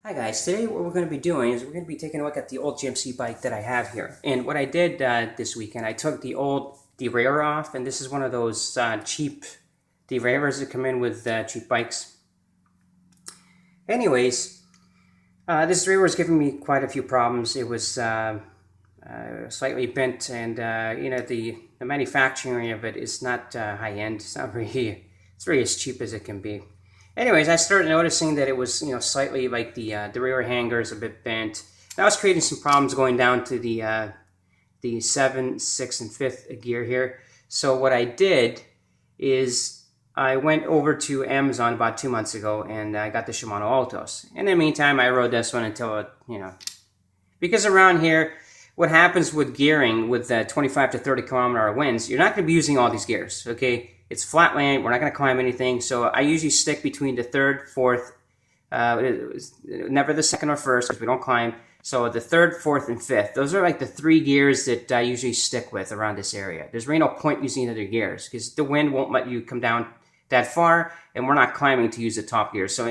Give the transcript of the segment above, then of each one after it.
Hi guys, today what we're going to be doing is we're going to be taking a look at the old GMC bike that I have here. And what I did this weekend, I took the old derailleur off, and this is one of those cheap derailleurs that come in with cheap bikes. Anyways, this derailleur is giving me quite a few problems. It was slightly bent, and the manufacturing of it is not high-end. It's not really, it's very as cheap as it can be. Anyways, I started noticing that it was, slightly like the derailleur hanger is a bit bent. That was creating some problems going down to the 7, 6, and 5th gear here. So what I did is I went over to Amazon about 2 months ago and I got the Shimano Altus. In the meantime, I rode this one until it, because around here, what happens with gearing with 25 to 30 kilometer winds, you're not going to be using all these gears, okay? It's flat land. We're not going to climb anything. So I usually stick between the 3rd, 4th, never the 2nd or 1st because we don't climb. So the 3rd, 4th, and 5th. Those are like the 3 gears that I usually stick with around this area. There's really no point using other gears because the wind won't let you come down that far, and we're not climbing to use the top gear. So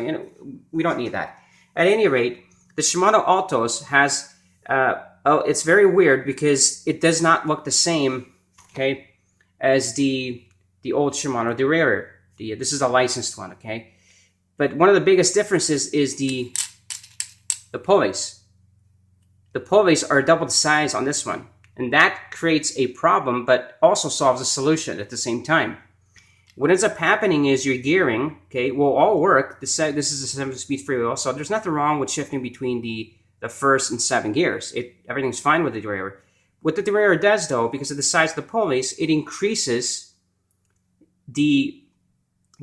we don't need that. At any rate, the Shimano Altus has, it's very weird because it does not look the same, okay, as the old Shimano Derailleur. This is a licensed one, okay? But one of the biggest differences is the pulleys. The pulleys are double the size on this one. And that creates a problem, but also solves a solution at the same time. What ends up happening is your gearing, okay, will all work. This is a 7-speed freewheel, so there's nothing wrong with shifting between the 1st and 7 gears. Everything's fine with the derailleur. What the derailleur does, though, because of the size of the pulleys, it increases the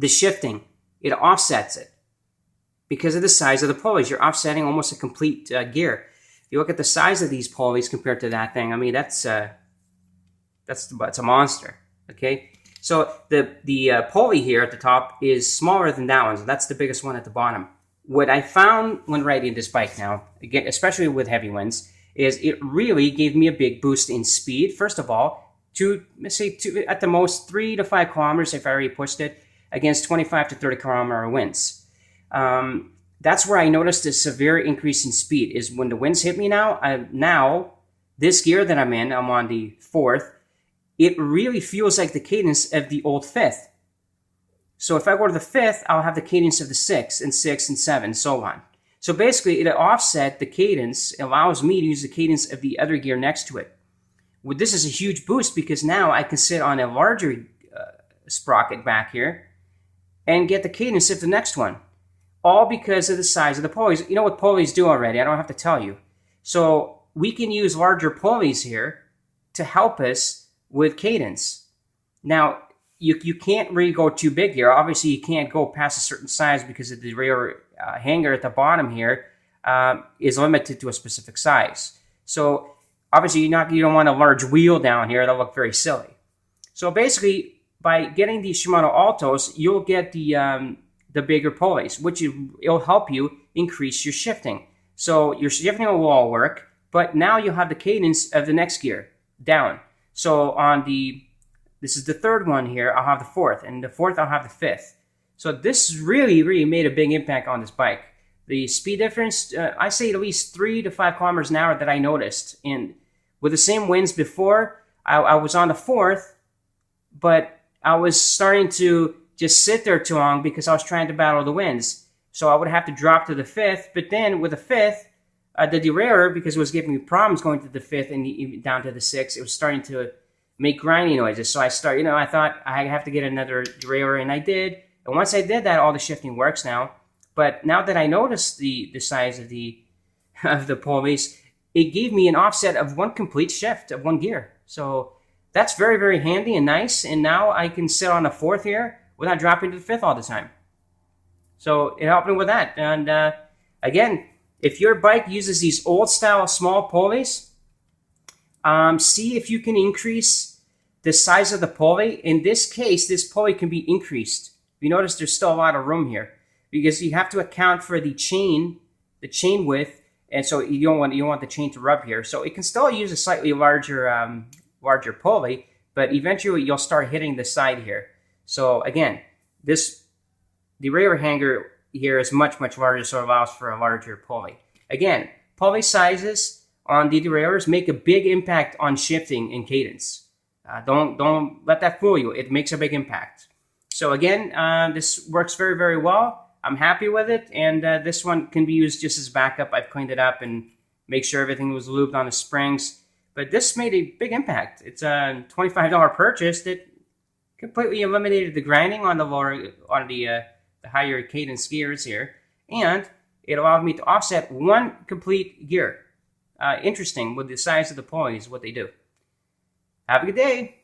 shifting. It offsets it because of the size of the pulleys. You're offsetting almost a complete gear. If you look at the size of these pulleys compared to that thing, I mean that's a monster. Okay, so the pulley here at the top is smaller than that one, so that's the biggest one at the bottom. What I found when riding this bike now, again, especially with heavy winds, is it really gave me a big boost in speed. First of all, at the most 3 to 5 kilometers if I already pushed it against 25 to 30 kilometer winds. That's where I noticed a severe increase in speed is when the winds hit me now, this gear that I'm on the 4th, it really feels like the cadence of the old 5th. So if I go to the 5th, I'll have the cadence of the 6th and 6 and 7, so on. So basically, it offset the cadence, allows me to use the cadence of the other gear next to it. Well, this is a huge boost because now I can sit on a larger sprocket back here and get the cadence of the next one. All because of the size of the pulleys. You know what pulleys do already. I don't have to tell you. So we can use larger pulleys here to help us with cadence. Now, you can't really go too big here. Obviously, you can't go past a certain size because of the rear hanger at the bottom here is limited to a specific size. So obviously, you don't want a large wheel down here. That'll look very silly. So basically, by getting the Shimano Altus, you'll get the bigger pulleys, which it'll help you increase your shifting. So your shifting will all work, but now you'll have the cadence of the next gear down. So this is the 3rd one here, I'll have the 4th, and the 4th I'll have the 5th. So this really, really made a big impact on this bike. The speed difference, I say at least 3 to 5 kilometers an hour that I noticed. And with the same winds before, I was on the 4th, but I was starting to just sit there too long because I was trying to battle the winds. So I would have to drop to the 5th, but then with the 5th, the derailleur, because it was giving me problems going to the 5th and down to the 6th, it was starting to make grinding noises. So I thought I have to get another derailleur, and I did. And once I did that, all the shifting works now. But now that I noticed the size of the pulleys, it gave me an offset of one complete shift of one gear. So that's very, very handy and nice. And now I can sit on the 4th here without dropping to the 5th all the time. So it helped me with that. And again, if your bike uses these old style small pulleys, see if you can increase the size of the pulley. In this case, this pulley can be increased. You notice there's still a lot of room here because you have to account for the chain width, and so you don't want the chain to rub here. So it can still use a slightly larger pulley, but eventually you'll start hitting the side here. So again, this derailleur hanger here is much, much larger, so it allows for a larger pulley. Again, pulley sizes on the derailleurs make a big impact on shifting and cadence. Don't let that fool you. It makes a big impact. So again, this works very, very well. I'm happy with it, and this one can be used just as backup. I've cleaned it up and make sure everything was lubed on the springs. But this made a big impact. It's a $25 purchase that completely eliminated the grinding on the higher cadence gears here, and it allowed me to offset one complete gear. Interesting with the size of the pulleys, what they do. Have a good day.